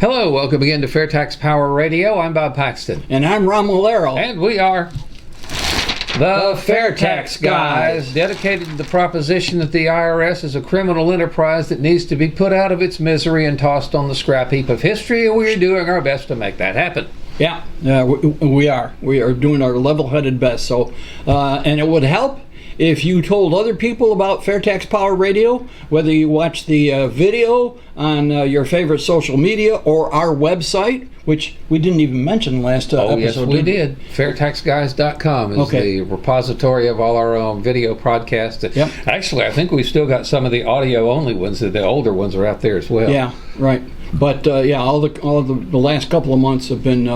Hello, welcome again to FAIRtax Power Radio. I'm Bob Paxton. And I'm Ron Malero. And we are the FAIRtax Guys, dedicated to the proposition that the IRS is a criminal enterprise that needs to be put out of its misery and tossed on the scrap heap of history, and we're doing our best to make that happen. Yeah, we are. We are doing our level-headed best. So, and it would help if you told other people about FAIRtax Power Radio, whether you watch the video on your favorite social media or our website, which we didn't even mention last episode. Yes, we did. FAIRtaxGuys.com is the repository of all our own video podcasts. Yep. Actually, I think we've still got some of the audio-only ones. The older ones are out there as well. Yeah, right. But all the last couple of months have been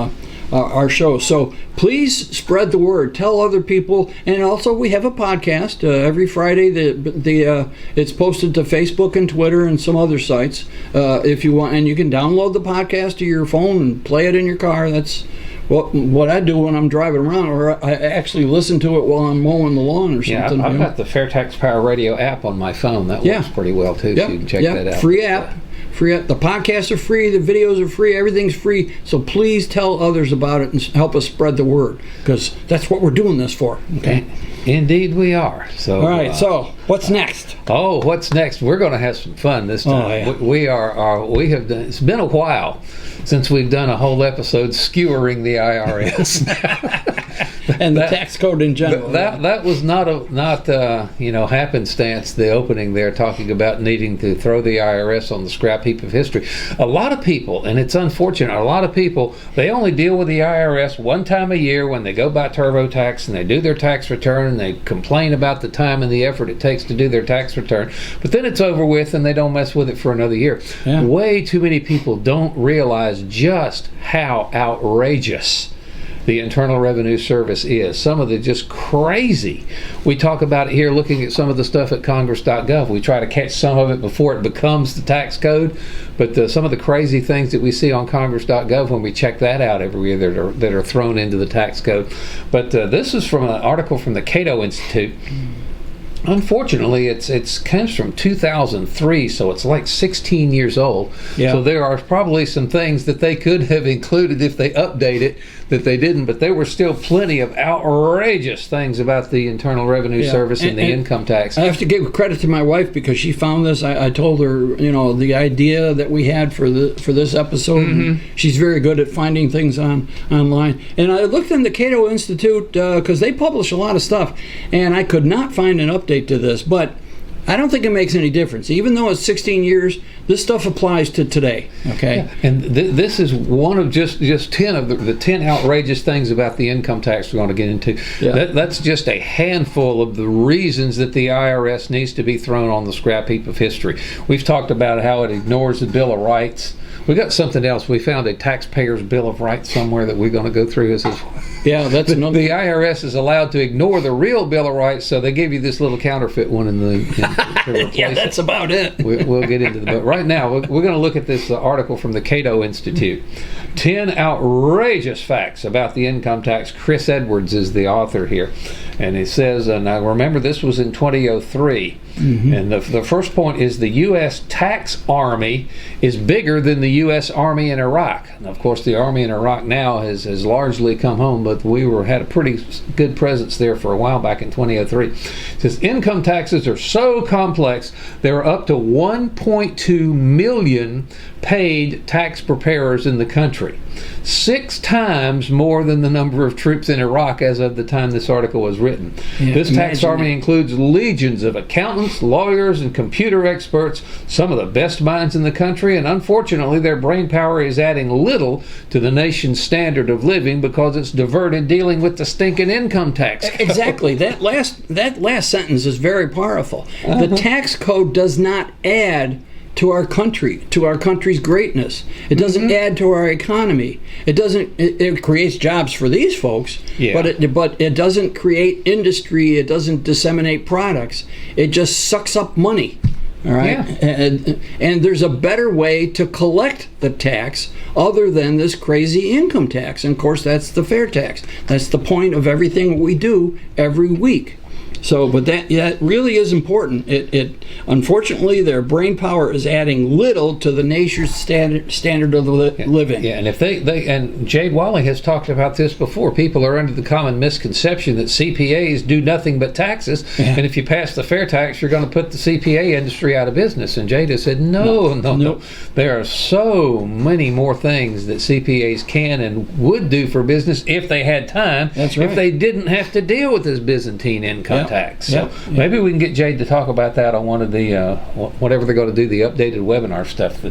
our show. So please spread the word. Tell other people. And also, we have a podcast every Friday. It's posted to Facebook and Twitter and some other sites if you want. And you can download the podcast to your phone and play it in your car. That's what I do when I'm driving around, or I actually listen to it while I'm mowing the lawn or something. Yeah, I've got the FAIRtax Power Radio app on my phone. That works pretty well, too, so you can check that out. Free app. The podcasts are free, the videos are free, everything's free. So please tell others about it and help us spread the word, because that's what we're doing this for. Okay. Indeed we are. So all right, so what's next? Oh, what's next? We're going to have some fun this time. Oh, yeah. We have done, it's been a while since we've done a whole episode skewering the IRS. And the tax code in general. That was not happenstance, the opening there, talking about needing to throw the IRS on the scrap heap of history. A lot of people, and it's unfortunate, a lot of people, they only deal with the IRS one time a year when they go buy TurboTax and they do their tax return and they complain about the time and the effort it takes to do their tax return. But then it's over with and they don't mess with it for another year. Yeah. Way too many people don't realize just how outrageous the Internal Revenue Service is. Some of the just crazy. We talk about it here looking at some of the stuff at congress.gov. We try to catch some of it before it becomes the tax code, but some of the crazy things that we see on congress.gov when we check that out every year that are thrown into the tax code. But this is from an article from the Cato Institute. Unfortunately, it comes from 2003, so it's like 16 years old. Yeah. So there are probably some things that they could have included if they update it that they didn't, but there were still plenty of outrageous things about the Internal Revenue Service and the income tax. I have to give credit to my wife because she found this. I told her, the idea that we had for this episode. Mm-hmm. She's very good at finding things online. And I looked in the Cato Institute because they publish a lot of stuff, and I could not find an update to this, but I don't think it makes any difference. Even though it's 16 years, this stuff applies to today. Okay, yeah. And this is one of just 10 of the 10 outrageous things about the income tax we're going to get into. Yeah. That's just a handful of the reasons that the IRS needs to be thrown on the scrap heap of history. We've talked about how it ignores the Bill of Rights. We got something else. We found a taxpayer's Bill of Rights somewhere that we're going to go through. That's the IRS is allowed to ignore the real Bill of Rights, so they give you this little counterfeit one to replace yeah, that's about it. We'll get into but right now we're going to look at this article from the Cato Institute. 10 outrageous facts about the income tax. Chris Edwards is the author here, and it says, now remember this was in 2003. Mm-hmm. And the first point is the U.S. tax army is bigger than the U.S. Army in Iraq. And of course, the Army in Iraq now has largely come home, but we had a pretty good presence there for a while back in 2003. It says income taxes are so complex, there are up to 1.2 million paid tax preparers in the country. 6 times more than the number of troops in Iraq as of the time this article was written. Yeah, this tax army includes legions of accountants, lawyers, and computer experts, some of the best minds in the country, and unfortunately their brain power is adding little to the nation's standard of living because it's diverted dealing with the stinking income tax code. Exactly. That last sentence is very powerful. Uh-huh. The tax code does not add to our country, to our country's greatness. It doesn't add to our economy. It creates jobs for these folks, but it doesn't create industry. It doesn't disseminate products. It just sucks up money. All right, and there's a better way to collect the tax other than this crazy income tax. And of course, that's the fair tax. That's the point of everything we do every week. So, but that really is important. It unfortunately, their brain power is adding little to the nation's standard of living. Yeah, and if they and Jade Wally has talked about this before. People are under the common misconception that CPAs do nothing but taxes, and if you pass the fair tax, you're going to put the CPA industry out of business. And Jade has said, no. There are so many more things that CPAs can and would do for business if they had time. That's right. If they didn't have to deal with this Byzantine income tax. So maybe we can get Jade to talk about that on one of the whatever they're going to do, the updated webinar stuff.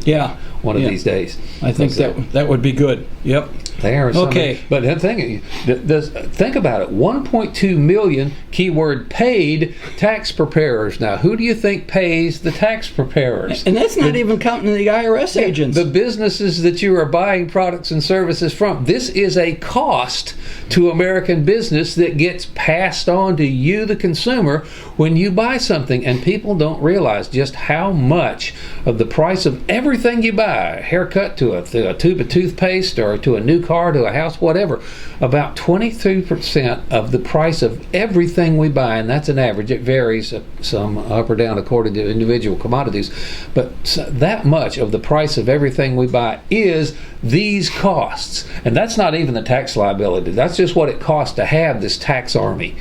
One of these days. I think that would be good. Yep. There are okay. But the thing, think about it. 1.2 million keyword paid tax preparers. Now, who do you think pays the tax preparers? And that's not even counting the IRS agents. The businesses that you are buying products and services from. This is a cost to American business that gets passed on to you, the consumer, when you buy something. And people don't realize just how much of the price of everything you buy, a haircut to a tube of toothpaste or to a new car, to a house, whatever, about 23% of the price of everything we buy, and that's an average. It varies some up or down according to individual commodities, but that much of the price of everything we buy is these costs. And that's not even the tax liability. That's just what it costs to have this tax army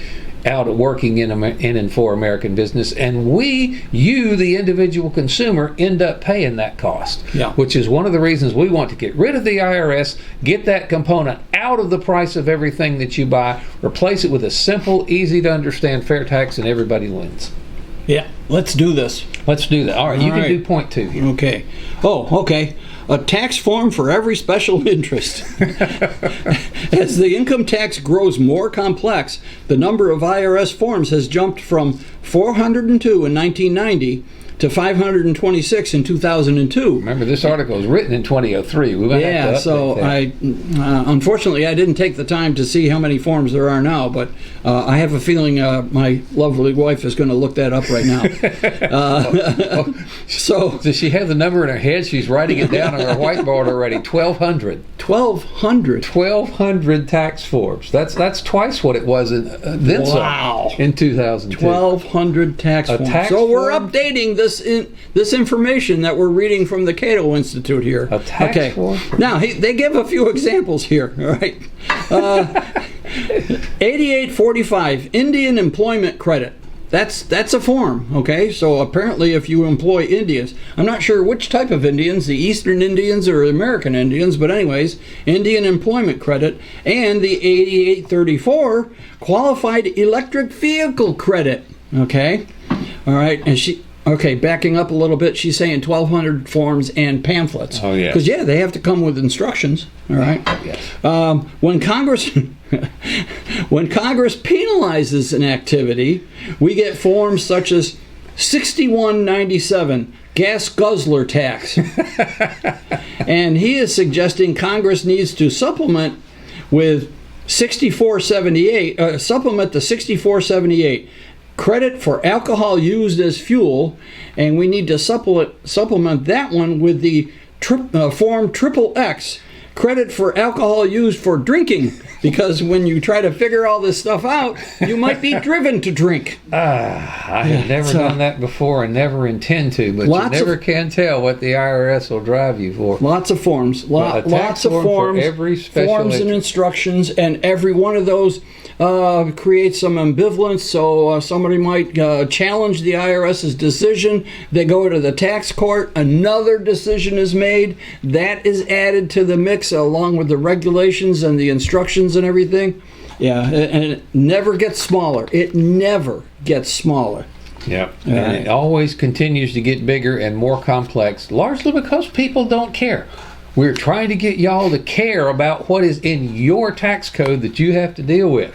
out working in and for American business, and you, the individual consumer, end up paying that cost. Which is one of the reasons we want to get rid of the IRS, get that component out of the price of everything that you buy, replace it with a simple, easy to understand fair tax, and everybody wins. Yeah, let's do this. Let's do that. All right, you can do point 2 here. Okay. Okay. A tax form for every special interest. As the income tax grows more complex, the number of IRS forms has jumped from 402 in 1990 to 526 in 2002. Remember, this article was written in 2003. We might have to update that. Unfortunately, I didn't take the time to see how many forms there are now, but I have a feeling my lovely wife is going to look that up right now. So does she have the number in her head? She's writing it down on her whiteboard already. 1,200. 1,200 tax forms. That's twice what it was in 2002. 1,200 tax forms. So we're updating this information that we're reading from the Cato Institute here. A tax form? Now, they give a few examples here, all right? 8845, Indian employment credit. That's a form, okay? So apparently if you employ Indians, I'm not sure which type of Indians, the Eastern Indians or American Indians, but anyways, Indian employment credit, and the 8834, qualified electric vehicle credit, okay? All right, and backing up a little bit, she's saying 1,200 forms and pamphlets. Oh, yeah. Because, they have to come with instructions, all right? Yes. When Congress penalizes an activity, we get forms such as 6197, gas guzzler tax. And he is suggesting Congress needs to supplement with 6478, supplement the 6478. Credit for alcohol used as fuel, and we need to supplement that one with the form XXX, credit for alcohol used for drinking, because when you try to figure all this stuff out, you might be driven to drink. I have never done that before and never intend to, but you never can tell what the IRS will drive you for. Lots of forms. Lots of forms, every special forms and instructions, and every one of those creates some ambivalence. So somebody might challenge the IRS's decision. They go to the tax court. Another decision is made. That is added to the mix along with the regulations and the instructions and everything. Yeah, and it never gets smaller. It never gets smaller. Yeah, and it always continues to get bigger and more complex, largely because people don't care. We're trying to get y'all to care about what is in your tax code that you have to deal with.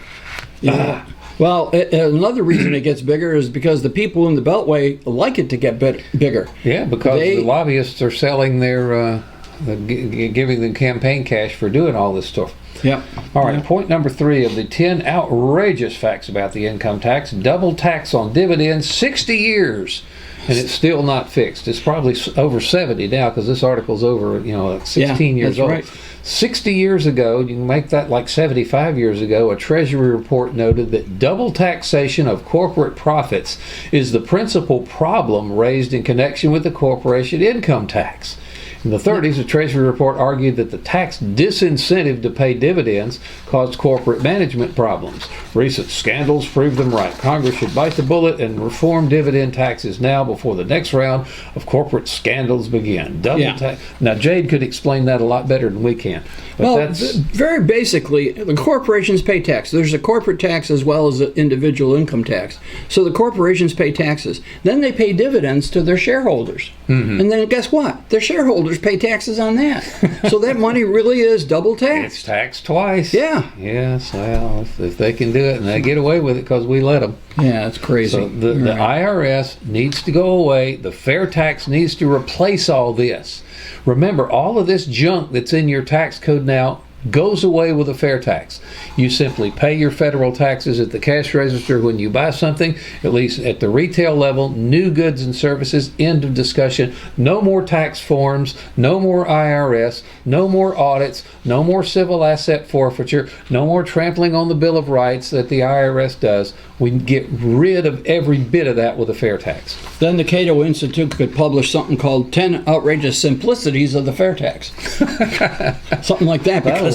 Yeah. Well, another reason it gets bigger is because the people in the Beltway like it to get bigger. Yeah, because the lobbyists are selling their, giving them campaign cash for doing all this stuff. Yeah. All right, point number 3 of the 10 outrageous facts about the income tax: double tax on dividends, 60 years. And it's still not fixed. It's probably over 70 now because this article's over, 16 years old. Right. 60 years ago, you can make that like 75 years ago, a Treasury report noted that double taxation of corporate profits is the principal problem raised in connection with the corporation income tax. In the 30s, a Treasury report argued that the tax disincentive to pay dividends caused corporate management problems. Recent scandals prove them right. Congress should bite the bullet and reform dividend taxes now before the next round of corporate scandals begin. Now, Jade could explain that a lot better than we can. But very basically, the corporations pay tax. There's a corporate tax as well as an individual income tax. So the corporations pay taxes. Then they pay dividends to their shareholders. And then guess what? Their shareholders pay taxes on that. So that money really is double taxed. It's taxed twice. Yeah. Yes, well, if they can do it and they get away with it because we let them. Yeah, it's crazy. So the IRS needs to go away. The FAIRtax needs to replace all this. Remember, all of this junk that's in your tax code now goes away with a FAIRtax. You simply pay your federal taxes at the cash register when you buy something, at least at the retail level, new goods and services, end of discussion. No more tax forms, no more IRS, no more audits, no more civil asset forfeiture, no more trampling on the Bill of Rights that the IRS does. We can get rid of every bit of that with a FAIRtax. Then the Cato Institute could publish something called 10 Outrageous Simplicities of the FAIRtax. Something like that, because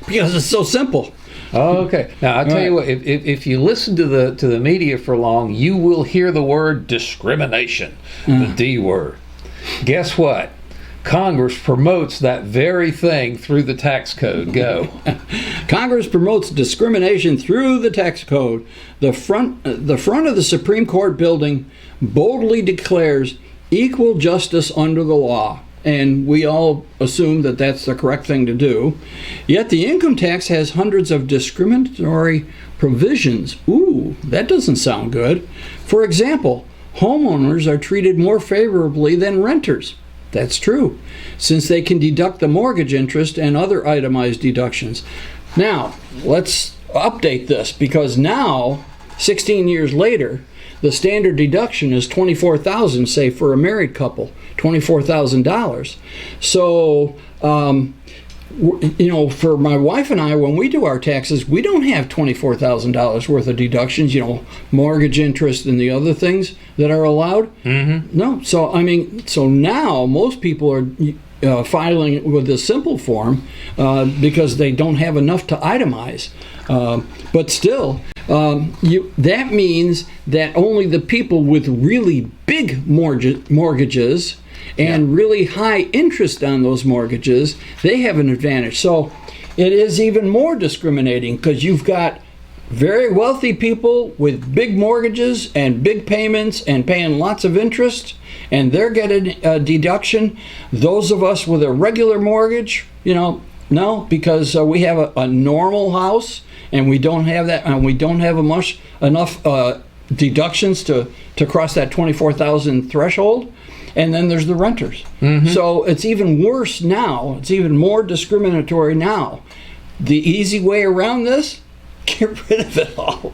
it's so simple. Okay. Now, I'll tell you what, if you listen to the media for long, you will hear the word discrimination, the D word. Guess what? Congress promotes that very thing through the tax code. Go. Congress promotes discrimination through the tax code. The front of the Supreme Court building boldly declares equal justice under the law. And we all assume that that's the correct thing to do. Yet the income tax has hundreds of discriminatory provisions. Ooh, that doesn't sound good. For example, homeowners are treated more favorably than renters. That's true, since they can deduct the mortgage interest and other itemized deductions. Now, let's update this, because now, 16 years later, the standard deduction is $24,000, say, for a married couple, $24,000. So, for my wife and I, when we do our taxes, we don't have $24,000 worth of deductions, mortgage interest and the other things that are allowed. No. So now most people are filing with this simple form because they don't have enough to itemize. But still, that means that only the people with really big mortgages and really high interest on those mortgages, they have an advantage. So it is even more discriminating, because you've got very wealthy people with big mortgages and big payments and paying lots of interest, and they're getting a deduction. Those of us with a regular mortgage, no, because we have a normal house and we don't have that, and we don't have enough deductions to cross that $24,000 threshold. And then there's the renters. So it's even worse now. It's even more discriminatory now. The easy way around this, get rid of it all.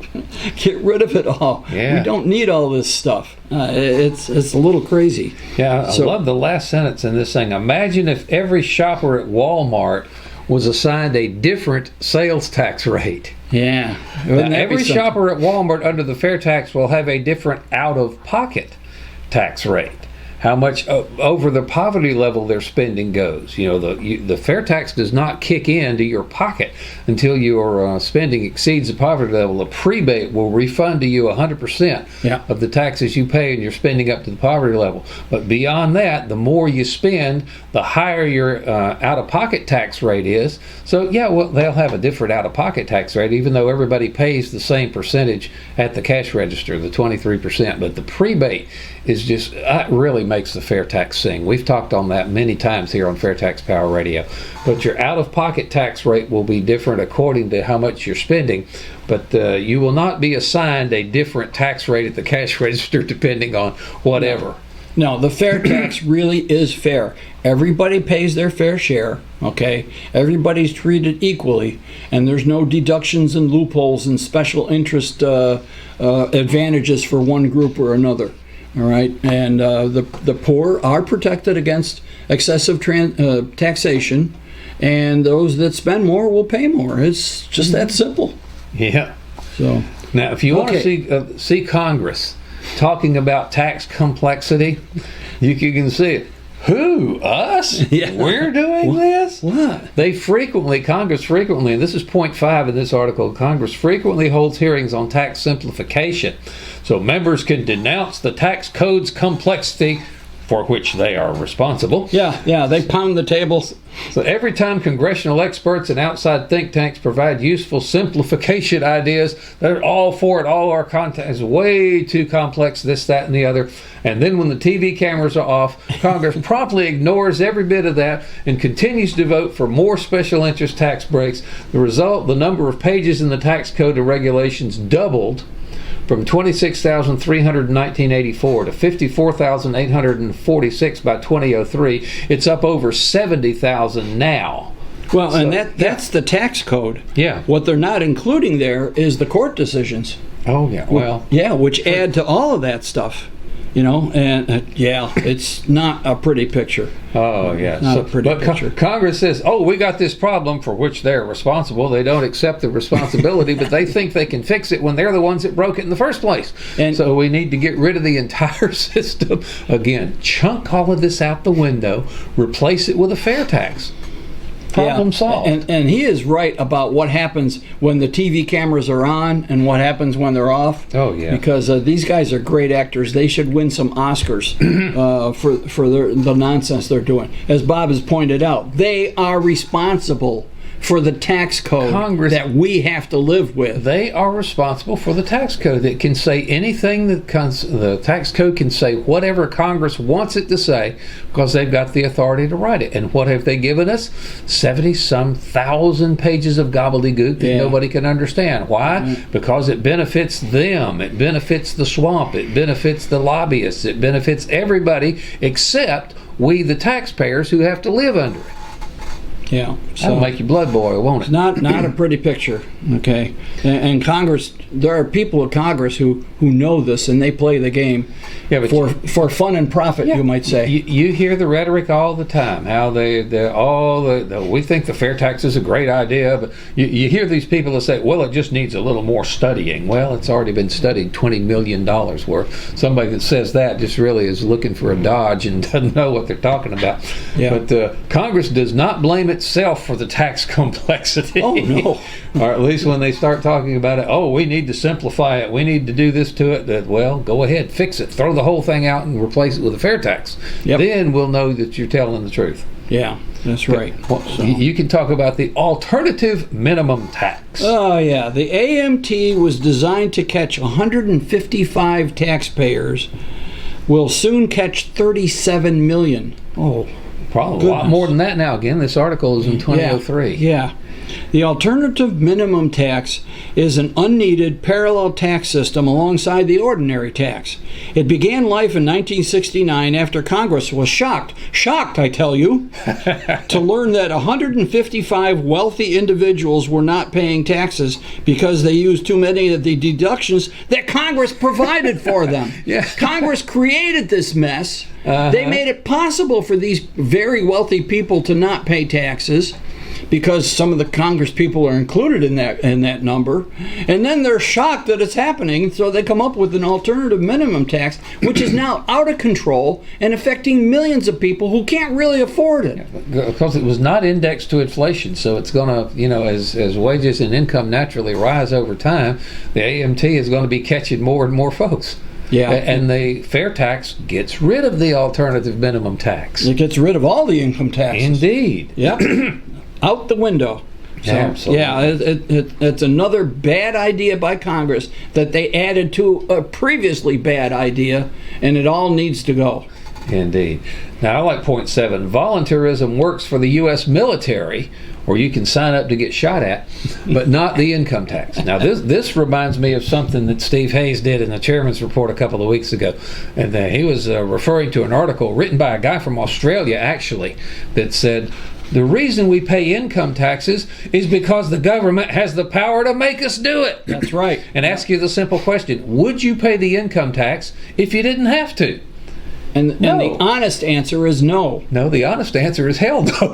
Get rid of it all. Yeah. We don't need all this stuff. It's a little crazy. Yeah, I love the last sentence in this thing. Imagine if every shopper at Walmart was assigned a different sales tax rate. Yeah. Now, every shopper at Walmart under the FAIRtax will have a different out-of-pocket tax rate. How much over the poverty level their spending goes. The FAIRtax does not kick into your pocket until your spending exceeds the poverty level. The prebate will refund to you 100% of the taxes you pay and your spending up to the poverty level. But beyond that, the more you spend, the higher your out-of-pocket tax rate is. So they'll have a different out-of-pocket tax rate, even though everybody pays the same percentage at the cash register, the 23%. But the prebate is just really makes the FAIRtax sing. We've talked on that many times here on FAIRtax Power Radio. But your out-of-pocket tax rate will be different according to how much you're spending. But you will not be assigned a different tax rate at the cash register depending on whatever. No, the FAIRtax really is fair. Everybody pays their fair share, okay? Everybody's treated equally, and there's no deductions and loopholes and special interest advantages for one group or another. All right, and the poor are protected against excessive taxation, and those that spend more will pay more. It's just that simple. Yeah. So now, if you want to see Congress talking about tax complexity, you can see it. Who? Us? Yeah. We're doing this? What? Congress frequently, and this is point 5 in this article, Congress frequently holds hearings on tax simplification. So members can denounce the tax code's complexity for which they are responsible. Yeah, they pound the tables. So every time congressional experts and outside think tanks provide useful simplification ideas, they're all for it. All our content is way too complex, this, that, and the other. And then when the TV cameras are off, Congress promptly ignores every bit of that and continues to vote for more special interest tax breaks. The result, the number of pages in the tax code of regulations doubled from 26,300 in 1984 to 54,846 by 2003. It's up over 70,000 now. Well, and that's the tax code. Yeah. What they're not including there is the court decisions. Oh, yeah. Well. Yeah, which add to all of that stuff. And it's not a pretty picture. Oh, yeah. Not a pretty picture. Congress says, we got this problem for which they're responsible. They don't accept the responsibility, but they think they can fix it when they're the ones that broke it in the first place. And so we need to get rid of the entire system. Again, chunk all of this out the window, replace it with a fair tax. Problem solved. And he is right about what happens when the TV cameras are on and what happens when they're off. Oh, yeah. Because these guys are great actors. They should win some Oscars for the nonsense they're doing. As Bob has pointed out, they are responsible for the tax code that we have to live with. They are responsible for the tax code. It can say anything the tax code can say whatever Congress wants it to say because they've got the authority to write it. And what have they given us? 70-some thousand pages of gobbledygook that nobody can understand. Why? Because it benefits them. It benefits the swamp. It benefits the lobbyists. It benefits everybody except we, the taxpayers, who have to live under it. Yeah, so that'll make your blood boil, won't it? Not a pretty picture. Okay, and Congress, there are people in Congress who know this and they play the game for fun and profit. You might say. You hear the rhetoric all the time. How we think the fair tax is a great idea, but you hear these people that say, well, it just needs a little more studying. Well, it's already been studied $20 million worth. Somebody that says that just really is looking for a dodge and doesn't know what they're talking about. Yeah. But Congress does not blame itself for the tax complexity. Oh, no. Or at least when they start talking about it, we need to simplify it, we need to do this to it, go ahead, fix it, throw the whole thing out and replace it with a fair tax. Then we'll know that you're telling the truth. Yeah, that's right. Well, you can talk about the alternative minimum tax. Oh, yeah. The AMT was designed to catch 155 taxpayers, will soon catch 37 million. Oh, probably a lot more than that now. Again, this article is in 2003. Yeah. The alternative minimum tax is an unneeded parallel tax system alongside the ordinary tax. It began life in 1969 after Congress was shocked, I tell you, to learn that 155 wealthy individuals were not paying taxes because they used too many of the deductions that Congress provided for them. Congress created this mess. They made it possible for these very wealthy people to not pay taxes, because some of the Congress people are included in that number, and then they're shocked that it's happening, so they come up with an alternative minimum tax, which is now out of control and affecting millions of people who can't really afford it. Because it was not indexed to inflation, so it's going to, as wages and income naturally rise over time, the AMT is going to be catching more and more folks. Yeah. And the fair tax gets rid of the alternative minimum tax. It gets rid of all the income taxes. Indeed. Yep. Out the window. So, absolutely. It's another bad idea by Congress that they added to a previously bad idea, and it all needs to go. Indeed. Now, I like point 7. Voluntarism works for the U.S. military, or you can sign up to get shot at, but not the income tax. Now, this reminds me of something that Steve Hayes did in the chairman's report a couple of weeks ago. And he was referring to an article written by a guy from Australia, actually, that said, the reason we pay income taxes is because the government has the power to make us do it. That's right. And ask you the simple question, would you pay the income tax if you didn't have to? And the honest answer is no. No, the honest answer is hell no.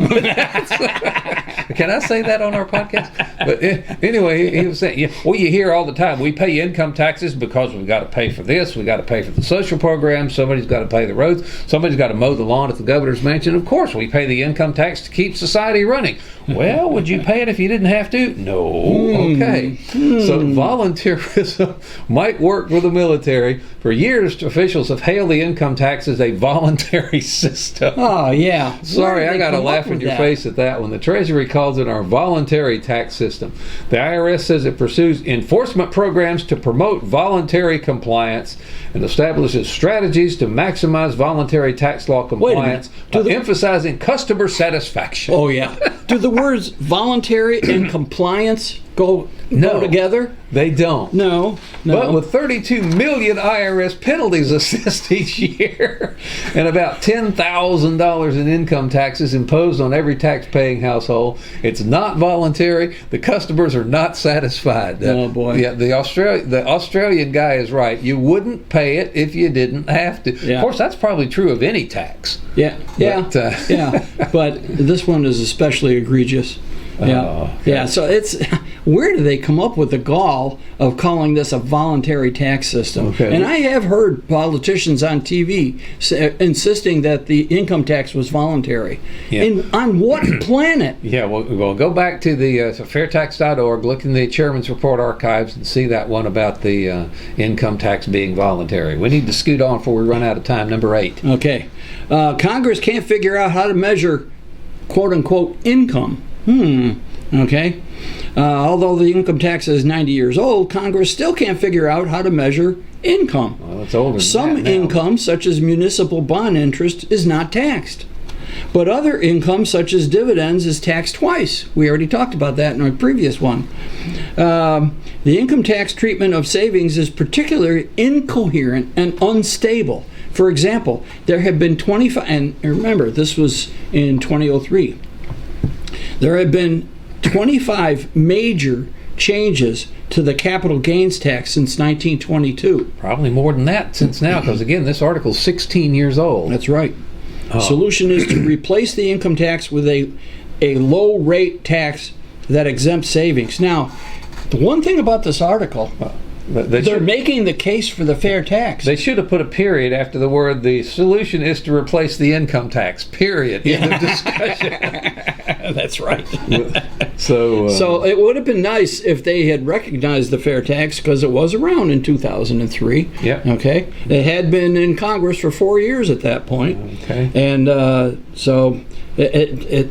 Can I say that on our podcast? But anyway, he was saying, well, you hear all the time, we pay income taxes because we've got to pay for this, we've got to pay for the social programs, somebody's got to pay the roads, somebody's got to mow the lawn at the governor's mansion. Of course, we pay the income tax to keep society running. Well, would you pay it if you didn't have to? No. Okay. So volunteerism might work with the military. For years, officials have hailed the income tax as a voluntary system. Oh, yeah. Sorry, I got to laugh in your face at that one. The Treasury calls it our voluntary tax system. The IRS says it pursues enforcement programs to promote voluntary compliance and establishes strategies to maximize voluntary tax law compliance, emphasizing customer satisfaction. Oh, yeah. Do the words voluntary and compliance go together? They don't. No. But with 32 million IRS penalties assessed each year and about $10,000 in income taxes imposed on every tax-paying household, it's not voluntary. The customers are not satisfied. Oh, boy. Yeah, the Australian guy is right. You wouldn't pay it if you didn't have to. Yeah. Of course, that's probably true of any tax. Yeah. But this one is especially egregious. Yeah. So it's, where do they come up with the gall of calling this a voluntary tax system? Okay. And I have heard politicians on TV insisting that the income tax was voluntary. Yeah. And on what planet? Yeah, we'll go back to the FAIRtax.org, look in the Chairman's Report archives, and see that one about the income tax being voluntary. We need to scoot on before we run out of time. Number 8. Okay. Congress can't figure out how to measure quote-unquote income. Okay. Although the income tax is 90 years old, Congress still can't figure out how to measure income. Well, it's older than Some that now. income, such as municipal bond interest, is not taxed. But other income, such as dividends, is taxed twice. We already talked about that in our previous one. The income tax treatment of savings is particularly incoherent and unstable. For example, there have been 25, and remember, this was in 2003. There have been 25 major changes to the capital gains tax since 1922. Probably more than that since now, because again, this article's 16 years old. That's right. Oh. Solution is to replace the income tax with a low rate tax that exempts savings. Now, the one thing about this article, they're making the case for the fair tax. They should have put a period after the word, the solution is to replace the income tax, period, in the discussion. That's right. So it would have been nice if they had recognized the fair tax, because it was around in 2003. Yeah. Okay. It had been in Congress for 4 years at that point. Okay. And so it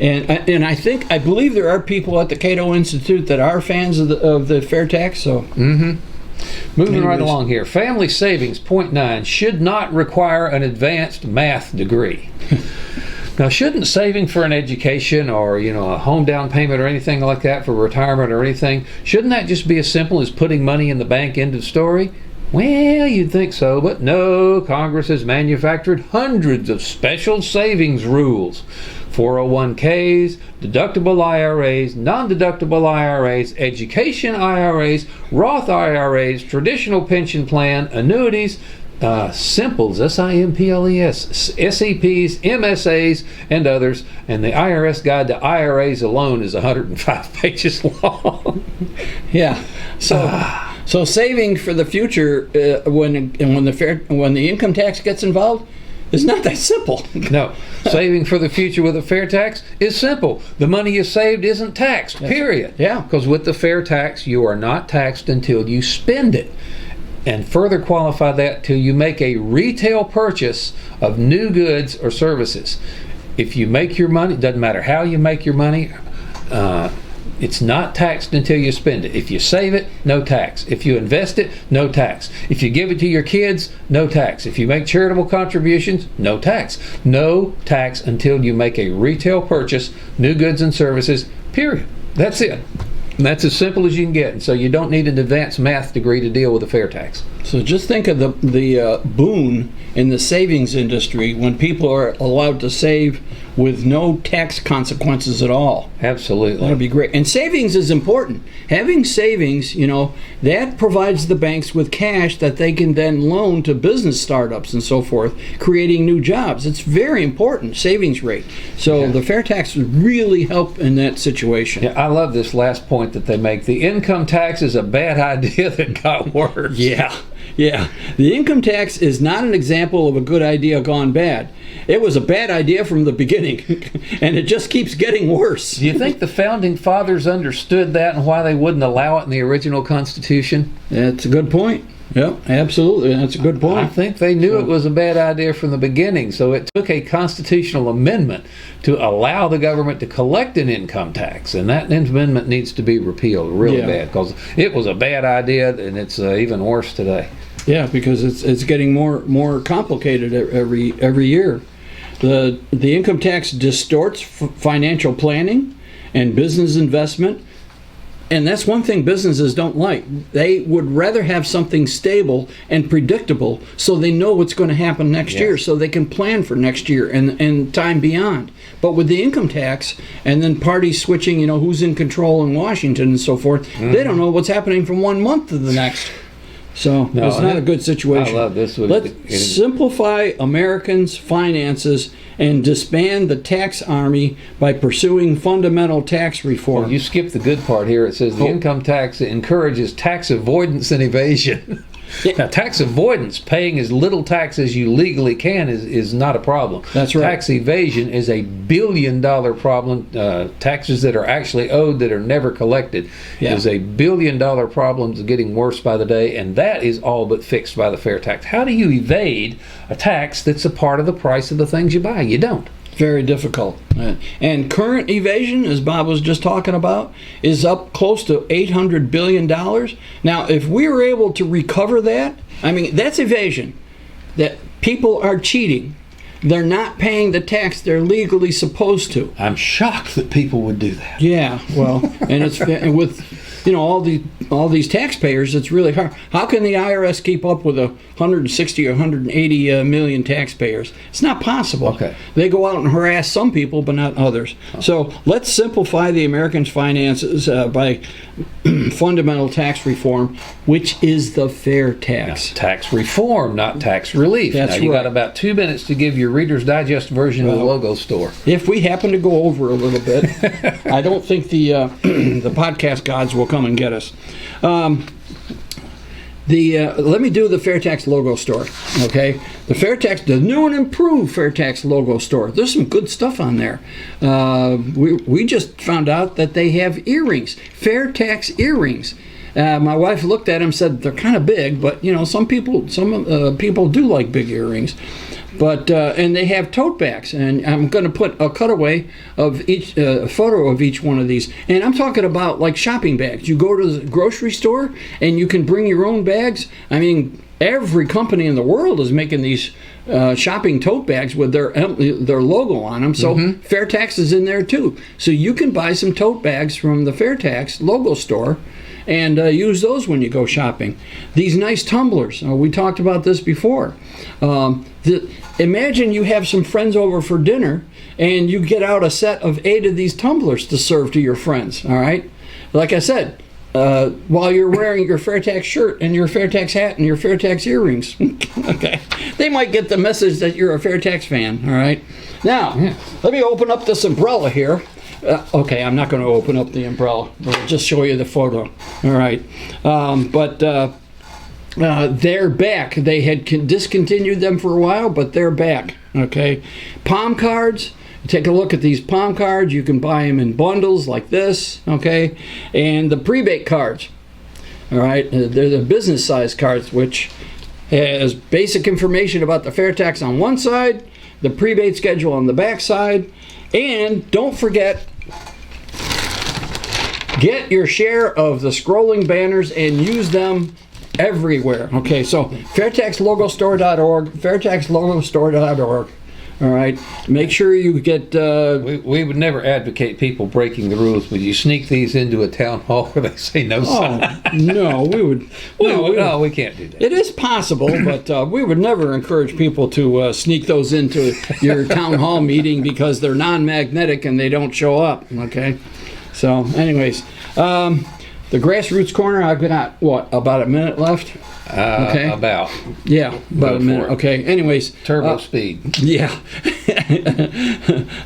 And I believe there are people at the Cato Institute that are fans of the fair tax. So, moving right along here, family savings, point 9, should not require an advanced math degree. Now, shouldn't saving for an education or a home down payment or anything like that for retirement or anything, shouldn't that just be as simple as putting money in the bank? End of story. Well, you'd think so, but no. Congress has manufactured hundreds of special savings rules. 401ks, deductible IRAs, non-deductible IRAs, education IRAs, Roth IRAs, traditional pension plan, annuities, Simples, SIMPLES, SEPs, MSAs, and others. And the IRS guide to IRAs alone is 105 pages long. Yeah. So saving for the future when the income tax gets involved is not that simple. No. Saving for the future with a fair tax is simple. The money you saved isn't taxed, period. Yeah. Because with the fair tax, you are not taxed until you spend it. And further qualify that till you make a retail purchase of new goods or services. If you make your money, it doesn't matter how you make your money, it's not taxed until you spend it. If you save it, no tax. If you invest it, no tax. If you give it to your kids, no tax. If you make charitable contributions, no tax. No tax until you make a retail purchase, new goods and services, period. That's it. And that's as simple as you can get. And so you don't need an advanced math degree to deal with a fair tax. So just think of the boon in the savings industry when people are allowed to save with no tax consequences at all. Absolutely. That'd be great. And savings is important. Having savings, that provides the banks with cash that they can then loan to business startups and so forth, creating new jobs. It's very important, savings rate. So the FAIRtax would really help in that situation. Yeah, I love this last point that they make. The income tax is a bad idea that got worse. Yeah. The income tax is not an example of a good idea gone bad. It was a bad idea from the beginning, and it just keeps getting worse. Do you think the founding fathers understood that and why they wouldn't allow it in the original Constitution? That's a good point. Yep, absolutely. That's a good point. I think they knew it was a bad idea from the beginning, so it took a constitutional amendment to allow the government to collect an income tax, and that amendment needs to be repealed really bad, because it was a bad idea, and it's even worse today. Yeah, because it's getting more complicated every year. The income tax distorts financial planning and business investment, and that's one thing businesses don't like. They would rather have something stable and predictable so they know what's going to happen next year, so they can plan for next year and time beyond. But with the income tax and then parties switching, who's in control in Washington and so forth, they don't know what's happening from one month to the next. So it's not a good situation. I love this. Let's simplify Americans' finances and disband the tax army by pursuing fundamental tax reform. Well, you skipped the good part here. It says the income tax encourages tax avoidance and evasion. Now, tax avoidance, paying as little tax as you legally can, is not a problem. That's right. Tax evasion is a billion-dollar problem. Taxes that are actually owed that are never collected is a billion-dollar problem that's getting worse by the day, and that is all but fixed by the FAIRtax. How do you evade a tax that's a part of the price of the things you buy? You don't. Very difficult. And current evasion, as Bob was just talking about, is up close to $800 billion. Now, if we were able to recover that, that's evasion. That people are cheating. They're not paying the tax they're legally supposed to. I'm shocked that people would do that. Yeah, well, and with all these taxpayers, it's really hard. How can the IRS keep up with 160 or 180 million taxpayers? It's not possible. Okay. They go out and harass some people, but not others. So let's simplify the Americans' finances by fundamental tax reform, which is the FAIRtax. Tax reform, not tax relief. That's now, you right. got about 2 minutes to give your Reader's Digest version of the logo store. If we happen to go over a little bit, I don't think the podcast gods will come and get us. Let me do the FAIRtax logo store, okay? The new and improved FAIRtax logo store. There's some good stuff on there. We just found out that they have earrings, FAIRtax earrings. My wife looked at them and said they're kind of big, but some people do like big earrings. But and they have tote bags, and I'm going to put a cutaway of each photo of each one of these. And I'm talking about like shopping bags. You go to the grocery store and you can bring your own bags. Every company in the world is making these shopping tote bags with their logo on them. So FAIRtax is in there too. So you can buy some tote bags from the FAIRtax logo store and use those when you go shopping. These nice tumblers, we talked about this before. Imagine you have some friends over for dinner and you get out a set of 8 of these tumblers to serve to your friends, all right? Like I said, while you're wearing your FAIRtax shirt and your FAIRtax hat and your FAIRtax earrings, okay? They might get the message that you're a FAIRtax fan, all right? Now, let me open up this umbrella here. Okay, I'm not going to open up the umbrella. I'll just show you the photo. All right. They're back. They had discontinued them for a while, but they're back. Okay. Palm cards. Take a look at these palm cards. You can buy them in bundles like this. Okay. And the prebate cards. All right. They're the business size cards, which has basic information about the FAIRtax on one side, the prebate schedule on the back side. And don't forget, get your share of the scrolling banners and use them everywhere. Okay, so FAIRtaxlogostore.org, FAIRtaxlogostore.org. All right. Make sure you get. We would never advocate people breaking the rules, but you sneak these into a town hall where they say no sign. No, we would. No, we can't do that. It is possible, but we would never encourage people to sneak those into your town hall meeting because they're non-magnetic and they don't show up. Okay. So, anyways, the Grassroots Corner. I've got about a minute left. Okay. About a minute. Okay. Anyways, turbo speed. Yeah.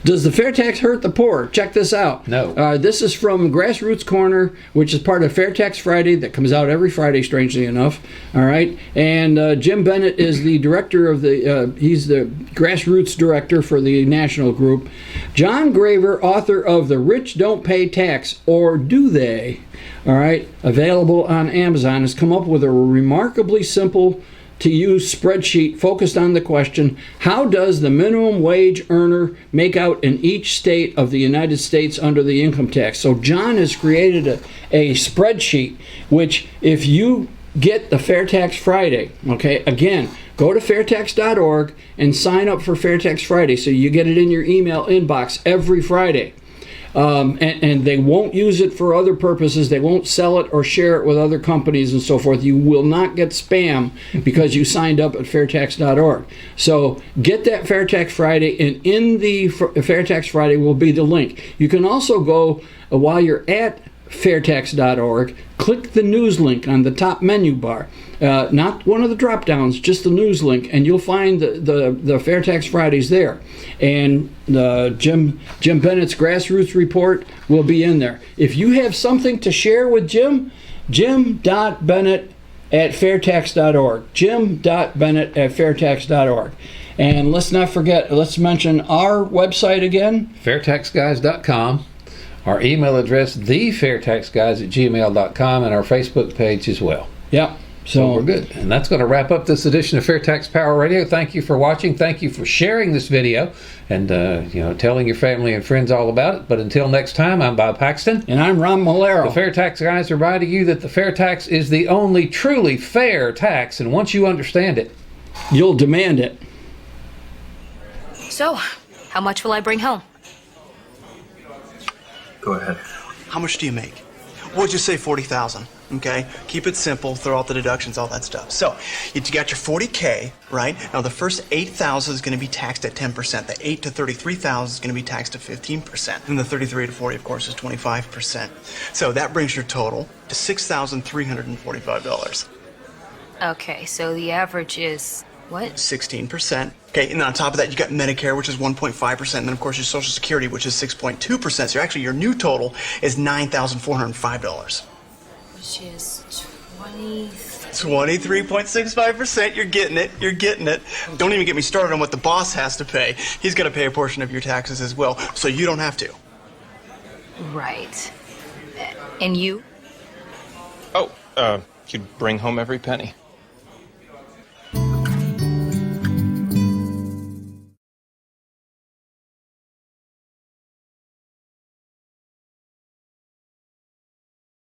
Does the FAIRtax hurt the poor? Check this out. No. This is from Grassroots Corner, which is part of FAIRtax Friday that comes out every Friday, strangely enough. All right. And Jim Bennett is the director of he's the Grassroots director for the national group. John Graver, author of The Rich Don't Pay Tax, or Do They? All right, available on Amazon, has come up with a remarkably simple to use spreadsheet focused on the question, how does the minimum wage earner make out in each state of the United States under the income tax? So John has created a spreadsheet, which if you get the FAIRtax Friday, okay, again, go to fairtax.org and sign up for FAIRtax Friday so you get it in your email inbox every Friday. And they won't use it for other purposes. They won't sell it or share it with other companies and so forth. You will not get spam because you signed up at fairtax.org. So get that FAIRtax Friday, and in the FAIRtax Friday will be the link. You can also go, while you're at fairtax.org, click the news link on the top menu bar. Not one of the drop downs, just the news link, and you'll find the FAIRtax Fridays there. And Jim Bennett's Grassroots Report will be in there. If you have something to share with Jim, jim.bennett@fairtax.org. jim.bennett@fairtax.org. And let's not forget, let's mention our website again. FAIRtaxGuys.com. Our email address, thefairtaxguys@gmail.com, and our Facebook page as well. Yep. So we're good. And that's going to wrap up this edition of FAIRtax Power Radio. Thank you for watching. Thank you for sharing this video and telling your family and friends all about it. But until next time, I'm Bob Paxton. And I'm Ron Malero. The FAIRtax Guys reminding you that the fair tax is the only truly fair tax. And once you understand it, you'll demand it. So, how much will I bring home? Go ahead. How much do you make? What'd you say, 40,000? Okay, keep it simple, throw out the deductions, all that stuff. So, you got your 40K, right? Now the first 8,000 is going to be taxed at 10%. The 8 to 33,000 is going to be taxed at 15%. And the 33 to 40, of course, is 25%. So that brings your total to $6,345. Okay, so the average is what? 16%. Okay, and on top of that, you got Medicare, which is 1.5%, and then of course your Social Security, which is 6.2%. So actually, your new total is $9,405. Which is 23.65%. You're getting it. You're getting it. Don't even get me started on what the boss has to pay. He's got to pay a portion of your taxes as well, so you don't have to. Right. And you? Oh, you'd bring home every penny.